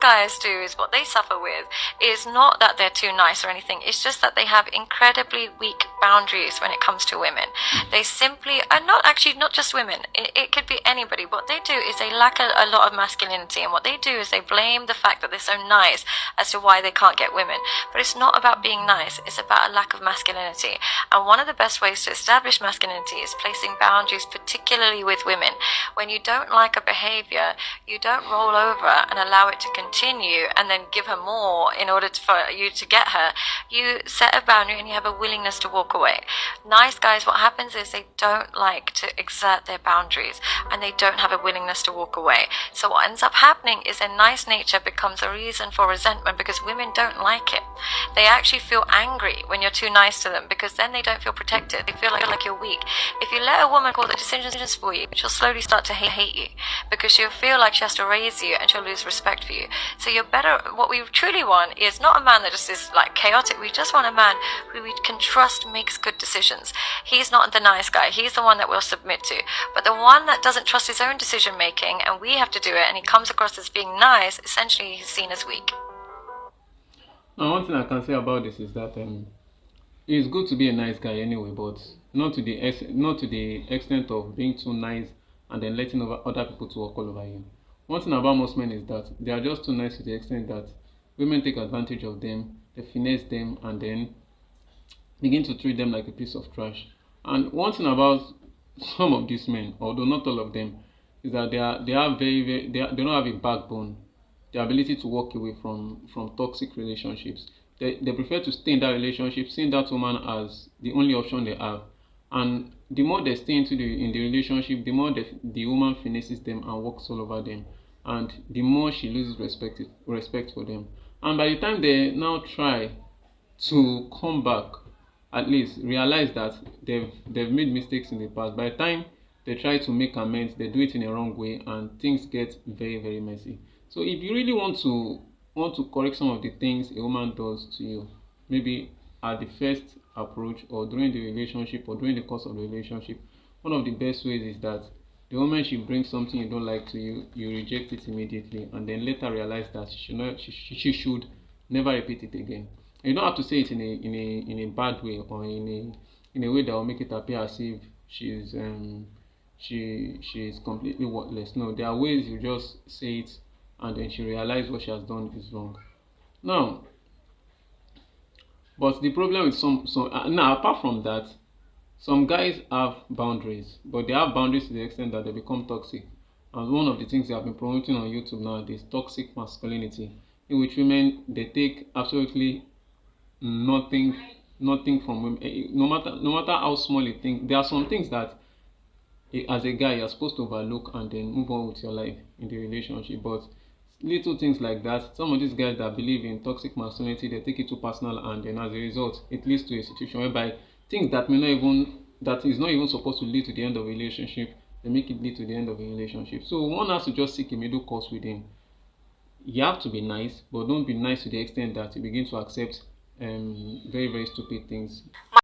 guys do is what they suffer with is not that they're too nice or anything. It's just that they have incredibly weak boundaries when it comes to women. They simply are not, actually not just women, it could be anybody. What they do is they lack a lot of masculinity, and what they do is they blame the fact that they're so nice as to why they can't get women. But it's not about being nice, it's about a lack of masculinity. And one of the best ways to establish masculinity is placing boundaries, particularly with women. When you don't like a behavior, you don't roll over and allow it to continue and then give her more in order for you to get her. You set a boundary and you have a willingness to walk away. Nice guys, what happens is they don't like to exert their boundaries and they don't have a willingness to walk away. So what ends up happening is their nice nature becomes a reason for resentment, because women don't like it. They actually feel angry when you're too nice to them, because then they don't feel protected. They feel like you're weak. If you let a woman call the decisions for you, she'll slowly start to hate you, because she'll feel like she has to raise you and she'll lose respect for you. So you're better, what we truly want is not a man that just is like chaotic. We just want a man who we can trust makes good decisions. He's not the nice guy, he's the one that we'll submit to. But the one that doesn't trust his own decision making and we have to do it, and he comes across as being nice, essentially he's seen as weak. Now, one thing I can say about this is that it's good to be a nice guy anyway, but not to the extent of being too nice and then letting other people to walk all over you. One thing about most men is that they are just too nice to the extent that women take advantage of them, they finesse them, and then begin to treat them like a piece of trash. And one thing about some of these men, although not all of them, is that they don't have a backbone, the ability to walk away from toxic relationships. They prefer to stay in that relationship, seeing that woman as the only option they have. And the more they stay in the relationship, the more the woman finesses them and walks all over them, and the more she loses respect for them. And by the time they now try to come back, at least realize that they've made mistakes in the past, by the time they try to make amends, they do it in a wrong way, and things get very, very messy. So if you really want to correct some of the things a woman does to you, maybe at the first approach or during the relationship or during the course of the relationship, one of the best ways is that the moment she brings something you don't like to you, you reject it immediately, and then later realize that she should never repeat it again. You don't have to say it in a bad way or in a way that will make it appear as if she's completely worthless. No, there are ways you just say it and then she realizes what she has done is wrong. Now, but the problem with now, apart from that, some guys have boundaries, but they have boundaries to the extent that they become toxic. And one of the things they have been promoting on YouTube nowadays, toxic masculinity, in which women, they take absolutely nothing from women, no matter how small a thing. There are some things that as a guy you're supposed to overlook and then move on with your life in the relationship, but little things like that, some of these guys that believe in toxic masculinity, they take it too personal, and then as a result it leads to a situation whereby things that is not even supposed to lead to the end of a relationship, they make it lead to the end of a relationship. So one has to just seek a middle course within. You have to be nice, but don't be nice to the extent that you begin to accept very, very stupid things.